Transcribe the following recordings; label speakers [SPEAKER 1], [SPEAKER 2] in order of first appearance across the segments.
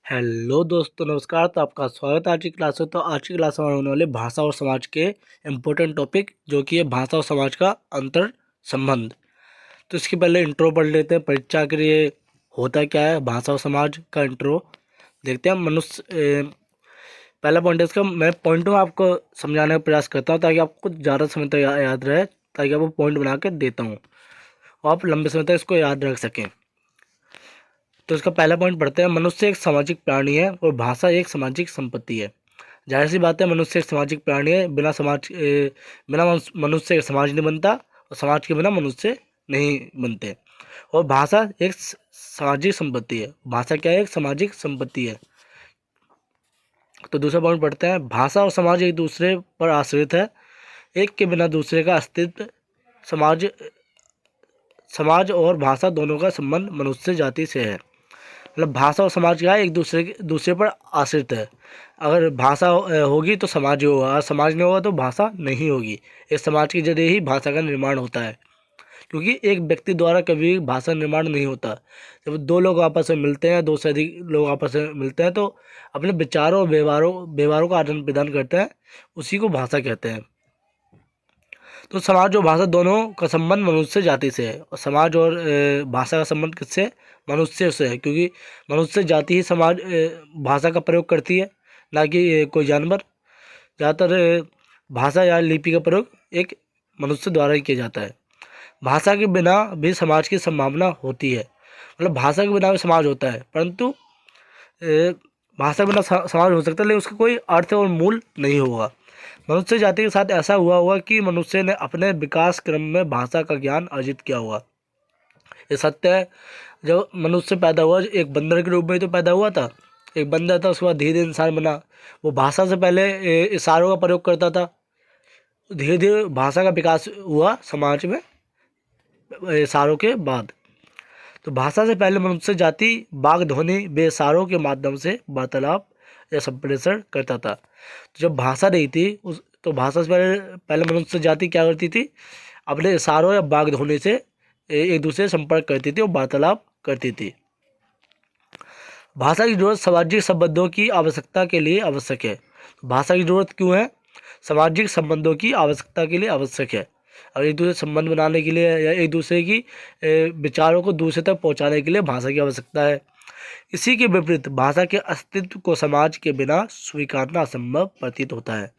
[SPEAKER 1] Hello दोस्तों, नमस्कार। तो आपका स्वागत है आज की क्लास में। तो आज की क्लास में होने वाले भाषा और समाज के इम्पोर्टेंट टॉपिक जो कि है भाषा और समाज का अंतर संबंध। तो इसके पहले इंट्रो पढ़ लेते हैं। परीक्षा के लिए होता क्या है भाषा और समाज का इंट्रो देखते हैं। पहला पॉइंट है इसका। मैं पॉइंटों आपको समझाने का प्रयास करता हूँ ताकि आपको ज़्यादा समय तक याद रहे, ताकि आपको पॉइंट बना के देता हूँ और आप लंबे समय तक इसको याद रख सकें। तो इसका पहला पॉइंट पढ़ते हैं। मनुष्य एक सामाजिक प्राणी है और भाषा एक सामाजिक संपत्ति है। जाहिर सी बात है, मनुष्य एक सामाजिक प्राणी है। बिना मनुष्य के समाज नहीं बनता और समाज के बिना मनुष्य नहीं बनते। और भाषा एक सामाजिक संपत्ति है। भाषा क्या है? एक सामाजिक संपत्ति है। तो दूसरा पॉइंट पढ़ते हैं। भाषा और समाज एक दूसरे पर आश्रित है। एक के बिना दूसरे का अस्तित्व। समाज समाज और भाषा दोनों का संबंध मनुष्य जाति से है। मतलब भाषा और समाज क्या है? एक दूसरे पर आश्रित है। अगर भाषा होगी तो समाज होगा, और समाज नहीं होगा तो भाषा नहीं होगी। इस समाज के जरिए ही भाषा का निर्माण होता है, क्योंकि एक व्यक्ति द्वारा कभी भाषा निर्माण नहीं होता। जब दो लोग आपस में मिलते हैं, दो से अधिक लोग आपस में मिलते हैं, तो अपने विचारों और व्यवहारों का आदान प्रदान करते हैं, उसी को भाषा कहते हैं। तो समाज और भाषा दोनों का संबंध मनुष्य जाति से है, और समाज और भाषा का संबंध किससे? मनुष्य से है, क्योंकि मनुष्य जाति ही भाषा का प्रयोग करती है, ना कि कोई जानवर। ज़्यादातर भाषा या लिपि का प्रयोग एक मनुष्य द्वारा ही किया जाता है। भाषा के बिना भी समाज की संभावना होती है। मतलब भाषा के बिना भी समाज होता है, परंतु भाषा के बिना समाज हो सकता है, लेकिन उसका कोई अर्थ और मूल नहीं होगा। मनुष्य जाति के साथ ऐसा हुआ होगा कि मनुष्य ने अपने विकास क्रम में भाषा का ज्ञान अर्जित किया होगा। ये सत्य है। जब मनुष्य पैदा हुआ, एक बंदर के रूप में ही तो पैदा हुआ था। एक बंदर था, उसके बाद धीरे धीरे इंसान बना। वो भाषा से पहले इशारों का प्रयोग करता था। धीरे धीरे भाषा का विकास हुआ समाज में इशारों के बाद। तो भाषा से पहले मनुष्य जाति वाग ध्वनि बेइशारों के माध्यम से वार्तालाप या संप्रेषण करता था। तो जब भाषा नहीं थी तो भाषा से पहले पहले मनुष्य जाति क्या करती थी? अपने इशारों या वाग ध्वनि से एक दूसरे से संपर्क करती थी और वार्तालाप करती थी। भाषा की जरूरत सामाजिक संबंधों की आवश्यकता के लिए आवश्यक है। भाषा की जरूरत क्यों है? सामाजिक संबंधों की आवश्यकता के लिए आवश्यक है। और एक दूसरे संबंध बनाने के लिए या एक दूसरे की विचारों को दूसरे तक पहुंचाने के लिए भाषा की आवश्यकता है। इसी के विपरीत भाषा के अस्तित्व को समाज के बिना स्वीकारना असंभव प्रतीत होता है।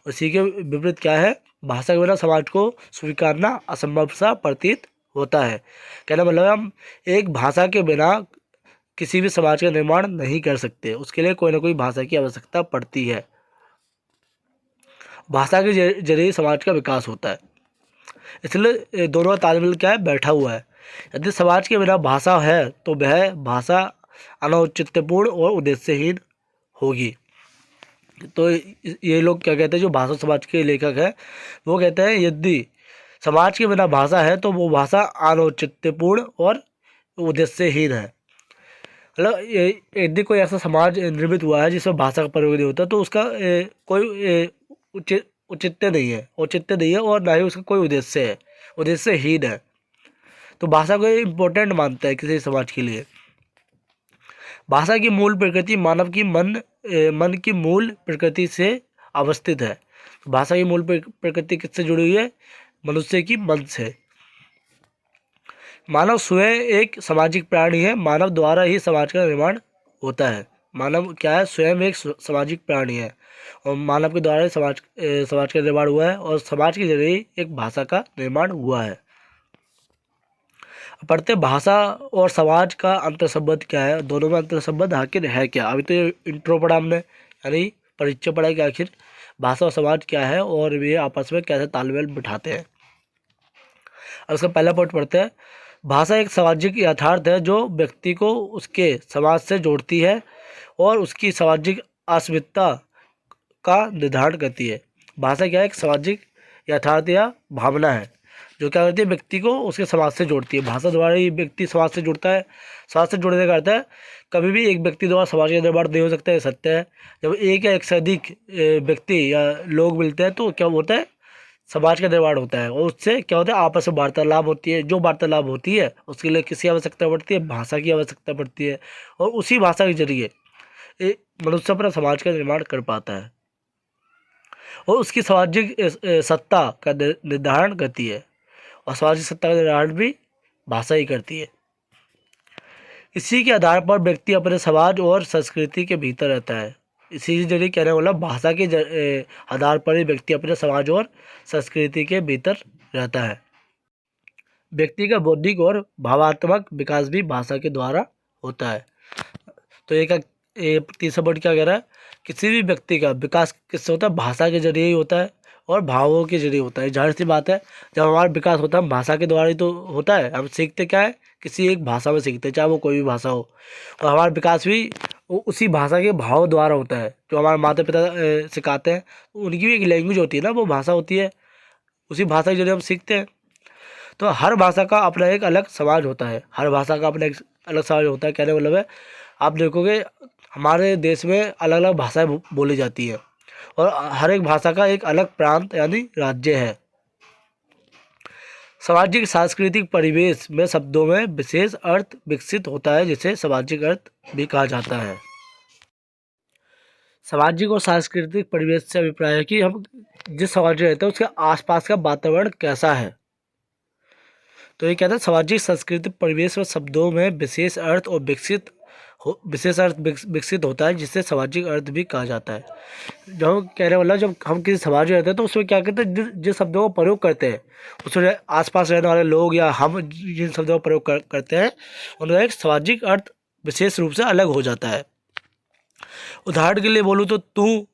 [SPEAKER 1] इसी के विपरीत क्या है? भाषा के बिना समाज को स्वीकारना असंभव सा प्रतीत होता है। कहना मतलब हम एक भाषा के बिना किसी भी समाज का निर्माण नहीं कर सकते। उसके लिए कोई ना कोई भाषा की आवश्यकता पड़ती है। भाषा के जरिए समाज का विकास होता है। इसलिए दोनों का तालमेल क्या है? बैठा हुआ है। यदि समाज के बिना भाषा है तो वह भाषा अनौचित्यपूर्ण और उद्देश्यहीन होगी। तो ये लोग क्या कहते हैं, जो भाषा समाज के लेखक हैं, वो कहते हैं यदि समाज के बिना भाषा है तो वो भाषा अनौचित्यपूर्ण और उद्देश्यहीन है। मतलब यदि कोई ऐसा समाज निर्मित हुआ है जिसमें भाषा का प्रयोग नहीं होता, तो उसका कोई औचित्य नहीं है, औचित्य नहीं है, और ना ही उसका कोई उद्देश्य है, उद्देश्यहीन है। तो भाषा को इम्पोर्टेंट मानता है किसी समाज के लिए। भाषा की मूल प्रकृति मानव की मन की मूल प्रकृति से अवस्थित है। भाषा की मूल प्रकृति किससे जुड़ी हुई है? मनुष्य की मन से। मानव स्वयं एक सामाजिक प्राणी है। मानव द्वारा ही समाज का निर्माण होता है। मानव क्या है? स्वयं एक सामाजिक प्राणी है, और मानव के द्वारा ही समाज का निर्माण हुआ है, और समाज के जरिए एक भाषा का निर्माण हुआ है। पढ़ते भाषा और समाज का अंतर संबंध क्या है? दोनों में अंतर संबंध आखिर है क्या? अभी तो ये इंट्रो पढ़ा हमने, यानी परिचय पढ़ा कि आखिर भाषा और समाज क्या है और वे आपस में कैसे तालमेल बिठाते हैं। अब उसका पहला पॉइंट पढ़ते हैं। भाषा एक सामाजिक यथार्थ है जो व्यक्ति को उसके समाज से जोड़ती है और उसकी सामाजिक अस्मिता का निर्धारण करती है। भाषा क्या है? एक सामाजिक यथार्थ या भावना है जो क्या करती है? व्यक्ति को उसके समाज से जोड़ती है। भाषा द्वारा ही व्यक्ति समाज से जुड़ता है। समाज से जुड़ने का अर्थ है कभी भी एक व्यक्ति द्वारा समाज का निर्माण नहीं हो सकता है, सत्य है। जब एक या एक से अधिक व्यक्ति या लोग मिलते हैं तो क्या होता है? समाज का निर्माण होता है, और उससे क्या होता है? आपस में वार्तालाप होती है। जो वार्तालाप होती है उसके लिए किसी आवश्यकता पड़ती है? भाषा की आवश्यकता पड़ती है। और उसी भाषा के जरिए मनुष्य अपना समाज का निर्माण कर पाता है और उसकी सामाजिक सत्ता का निर्धारण करती है, और सामाजिक सत्ता का निर्धारण भी भाषा ही करती है। इसी के आधार पर व्यक्ति अपने समाज और संस्कृति के भीतर रहता है। इसी जरिए कहने वाला भाषा के आधार पर ही व्यक्ति अपने समाज और संस्कृति के भीतर रहता है। व्यक्ति का बौद्धिक और भावात्मक विकास भी भाषा के द्वारा होता है। तो ये तीसरा पॉइंट क्या कह रहा है, किसी भी व्यक्ति का विकास किससे होता है, भाषा के जरिए ही होता है और भावों के जरिए होता है। जाहिर सी बात है, जब हमारा विकास होता है हम भाषा के द्वारा ही तो होता है। हम सीखते क्या है, किसी एक भाषा में सीखते हैं, चाहे वो कोई भी भाषा हो, और हमारा विकास भी उसी भाषा के भाव द्वारा होता है। जो हमारे माता पिता सिखाते हैं, उनकी भी एक लैंग्वेज होती है ना, वो भाषा होती है, उसी भाषा के जरिए हम सीखते हैं। तो हर भाषा का अपना एक अलग समाज होता है, हर भाषा का अपना एक अलग समाज होता है। कहने का मतलब है, आप देखोगे हमारे देश में अलग अलग भाषाएं बोली जाती हैं और हर एक भाषा का एक अलग प्रांत यानी राज्य है। सामाजिक सांस्कृतिक परिवेश में शब्दों में विशेष अर्थ विकसित होता है, जिसे सामाजिक अर्थ भी कहा जाता है। सामाजिक और सांस्कृतिक परिवेश से अभिप्राय है कि हम जिस समाज में रहते हैं उसके आसपास का वातावरण कैसा है। तो ये कहते हैं सामाजिक सांस्कृतिक परिवेश में शब्दों में विशेष अर्थ और विकसित होता है, जिससे सामाजिक अर्थ भी कहा जाता है। जो कहने वाला, जब हम किसी समाज में रहते हैं तो उसमें क्या कहते हैं, जिस शब्दों का प्रयोग करते हैं उसमें आसपास रहने वाले लोग या हम जिन शब्दों का प्रयोग करते हैं उनका एक सामाजिक अर्थ विशेष रूप से अलग हो जाता है। उदाहरण के लिए बोलूँ तो तू,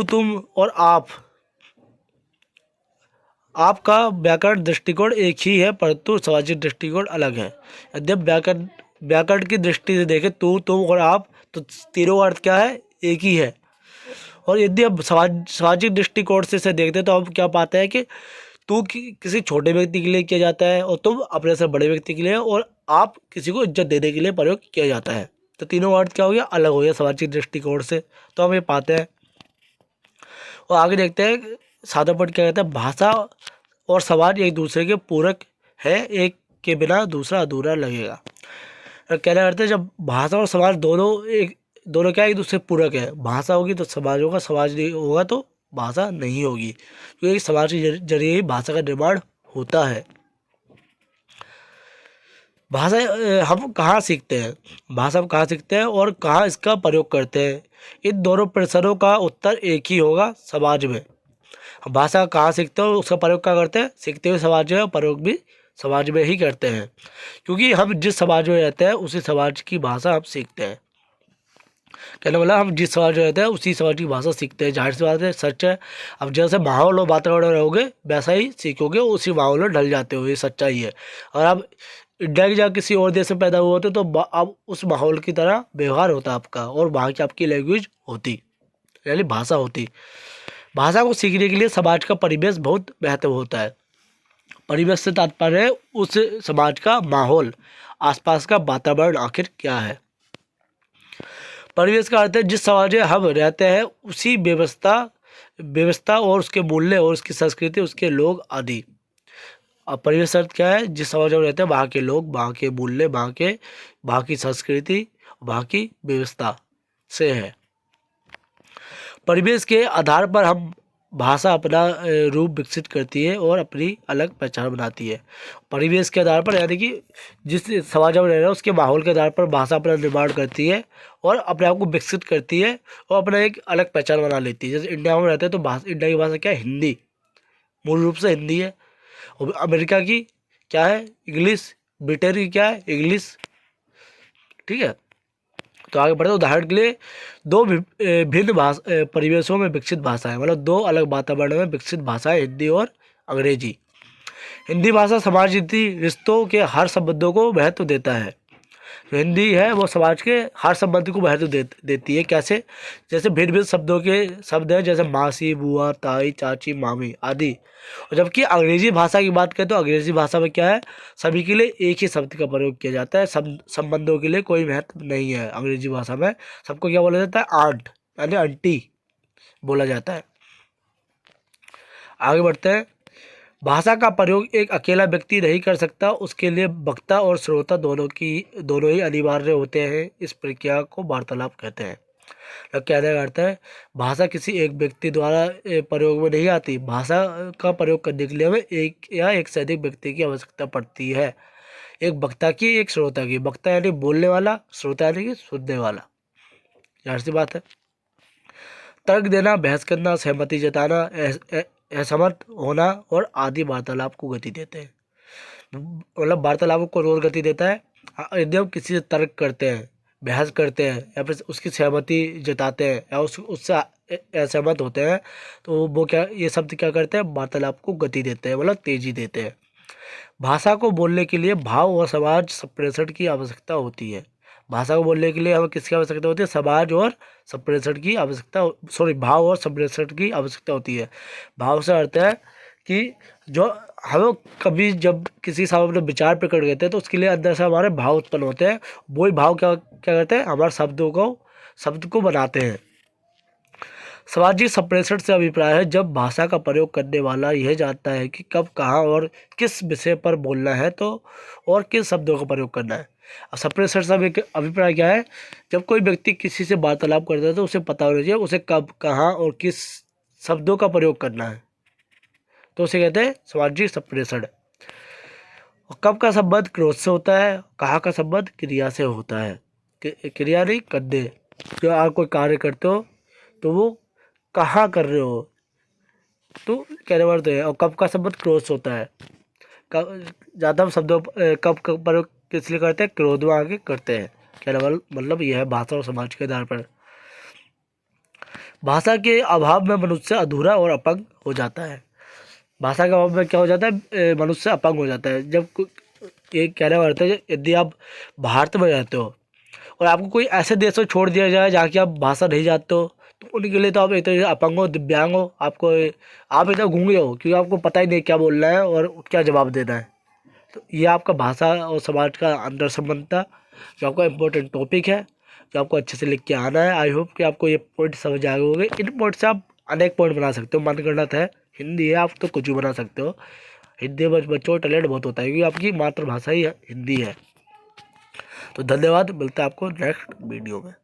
[SPEAKER 1] तुम और आपका व्याकरण दृष्टिकोण एक ही है, परंतु सामाजिक दृष्टिकोण अलग है। यद्यप व्याकरण की दृष्टि से देखें तू, तुम और आप, तो तीनों अर्थ क्या है, एक ही है। और यदि अब सामाजिक दृष्टिकोण से देखते हैं तो हम क्या पाते हैं कि तू किसी छोटे व्यक्ति के लिए किया जाता है और तुम अपने से बड़े व्यक्ति के लिए, और आप किसी को इज्जत देने के लिए प्रयोग किया जाता है। तो तीनों अर्थ क्या हो गया, अलग हो गया सामाजिक दृष्टिकोण से। तो हम ये पाते हैं। और आगे देखते हैं सातवां पॉइंट क्या कहता है, भाषा और समाज एक दूसरे के पूरक है, एक के बिना दूसरा अधूरा लगेगा। कहना करते हैं, जब भाषा और समाज दोनों क्या एक दूसरे पूरक है। भाषा होगी तो समाज होगा, समाज नहीं होगा तो भाषा नहीं होगी, क्योंकि समाज के जरिए ही भाषा का निर्माण होता है। भाषा हम कहाँ सीखते हैं, भाषा हम कहाँ सीखते हैं और कहाँ इसका प्रयोग करते हैं, इन दोनों प्रश्नों का उत्तर एक ही होगा, समाज में। हम भाषा कहाँ सीखते हैं और उसका प्रयोग क्या करते हैं, सीखते हुए समाज में, प्रयोग भी समाज में ही करते हैं, क्योंकि हम जिस समाज में रहते हैं उसी समाज की भाषा हम सीखते हैं। कहने वाला, हम जिस समाज में रहते हैं उसी समाज की भाषा सीखते हैं। जाहिर सी बात है, सच है। अब जैसे माहौल और वातावरण रहोगे वैसा ही सीखोगे, उसी माहौल में ढल जाते हो, ये सच्चाई है। और आप इंडिया की जगह किसी और देश में पैदा हुए होते तो अब उस माहौल की तरह व्यवहार होता आपका, और वहाँ की आपकी लैंग्वेज होती, यानी भाषा होती। भाषा को सीखने के लिए समाज का परिवेश बहुत महत्व होता है। परिवेश से तात्पर्य है उस समाज का माहौल, आसपास का वातावरण आखिर क्या है। परिवेश का अर्थ है जिस समाज में हम रहते हैं उसी व्यवस्था और उसके मूल्य और उसकी संस्कृति, उसके लोग आदि। अब परिवेश अर्थ क्या है, जिस समाज में रहते हैं वहाँ के लोग, वहाँ के मूल्य, वहाँ की संस्कृति, वहाँ की व्यवस्था से है। परिवेश के आधार पर हम भाषा अपना रूप विकसित करती है और अपनी अलग पहचान बनाती है। परिवेश के आधार पर, यानी कि जिस समाज में रह रहे हैं उसके माहौल के आधार पर भाषा अपना निर्माण करती है और अपने आप को विकसित करती है और अपना एक अलग पहचान बना लेती है। जैसे इंडिया में रहते हैं तो इंडिया की भाषा क्या है, हिंदी, मूल रूप से हिंदी है। और अमेरिका की क्या है, इंग्लिश। ब्रिटेन की क्या है, इंग्लिश। ठीक है, तो आगे बढ़ते, उदाहरण के लिए दो भिन्न परिवेशों में विकसित भाषाएं, मतलब दो अलग वातावरण में विकसित भाषाएं, हिंदी और अंग्रेजी। हिंदी भाषा समाज रीति रिश्तों के हर संबंधों को महत्व देता है। जो हिंदी है वो समाज के हर संबंध को महत्व देती है। कैसे, जैसे भिन्न भिन्न शब्दों के शब्द हैं, जैसे मासी, बुआ, ताई, चाची, मामी आदि। और जबकि अंग्रेजी भाषा की बात करें तो अंग्रेजी भाषा में क्या है, सभी के लिए एक ही शब्द का प्रयोग किया जाता है, संबंधों के लिए कोई महत्व नहीं है। अंग्रेजी भाषा में सबको क्या बोला जाता है, आंट यानी आंटी बोला जाता है। आगे बढ़ते हैं, भाषा का प्रयोग एक अकेला व्यक्ति नहीं कर सकता, उसके लिए वक्ता और श्रोता दोनों ही अनिवार्य होते हैं। इस प्रक्रिया को वार्तालाप कहते हैं। अब कहने का अर्थ है, भाषा किसी एक व्यक्ति द्वारा प्रयोग में नहीं आती। भाषा का प्रयोग करने के लिए हमें एक या एक से अधिक व्यक्ति की आवश्यकता पड़ती है। एक वक्ता की, एक श्रोता की। वक्ता यानी बोलने वाला, श्रोता यानी कि सुनने वाला। जाहिर सी बात है। तर्क देना, बहस करना, सहमति जताना, असहमत होना और आदि वार्तालाप को गति देते हैं। मतलब वार्तालाप को रोज गति देता है। यदि हम किसी से तर्क करते हैं, बहस करते हैं या फिर उसकी सहमति जताते हैं या उससे असहमत होते हैं, तो वो क्या, ये शब्द क्या करते हैं, वार्तालाप को गति देते हैं, मतलब तेजी देते हैं। भाषा को बोलने के लिए भाव और समाज संप्रेषण की आवश्यकता होती है। भाषा को बोलने के लिए हमें किसकी आवश्यकता होती है, समाज और संप्रेषण की आवश्यकता, भाव और संप्रेषण की आवश्यकता होती है। भाव से अर्थ है कि जो हम कभी जब किसी सामने विचार प्रकट करते हैं तो उसके लिए अंदर से हमारे भाव उत्पन्न होते हैं। वही भाव क्या क्या करते हैं, हमारे शब्द को बनाते हैं। सामाजिक संप्रेषण से अभिप्राय है जब भाषा का प्रयोग करने वाला यह जानता है कि कब, कहाँ और किस विषय पर बोलना है तो और किस शब्दों का प्रयोग करना है। अब संप्रेषण से अभिप्राय क्या है, जब कोई व्यक्ति किसी से वार्तालाप करता है तो उसे पता होना चाहिए उसे कब, कहाँ और किस शब्दों का प्रयोग करना है, तो उसे कहते हैं सामाजिक संप्रेषण। और कब का संबंध क्रोध से होता है, कहाँ का संबंध क्रिया से होता है। क्रिया नहीं, करने। जो आप कोई कार्य करते हो तो वो कहाँ कर रहे हो, तो कहने वाला तो है। और कब का संबंध क्रोध से होता है। कब ज़्यादा हम शब्दों कब का प्रयोग किस लिए करते हैं, क्रोध में आके करते हैं। कहने वाला मतलब यह है भाषा और समाज के आधार पर। भाषा के अभाव में मनुष्य अधूरा और अपंग हो जाता है। भाषा के अभाव में क्या हो जाता है, मनुष्य अपंग हो जाता है। जब ये कहने वाला होता है, यदि आप भारत में रहते हो और आपको कोई ऐसे देश में छोड़ दिया जाए जहाँ की आप भाषा नहीं जानते हो, तो उनके लिए तो आप एक तरह से अपंग हो, दिव्यांग हो। आप इतना गूंगे हो क्योंकि आपको पता ही नहीं क्या बोलना है और क्या जवाब देना है। तो ये आपका भाषा और समाज का अंतर संबंध था, जो आपका इम्पोर्टेंट टॉपिक है, जो आपको अच्छे से लिख के आना है। आई होप कि आपको ये पॉइंट समझ आ गए होंगे। इन पॉइंट से आप अनेक पॉइंट बना सकते हो। मनगढ़ंत है, हिंदी है, आप तो कुछ भी बना सकते हो। हिंदी में बच्चों का टैलेंट बहुत होता है क्योंकि आपकी मातृभाषा ही हिंदी है। तो धन्यवाद, मिलता है आपको नेक्स्ट वीडियो में।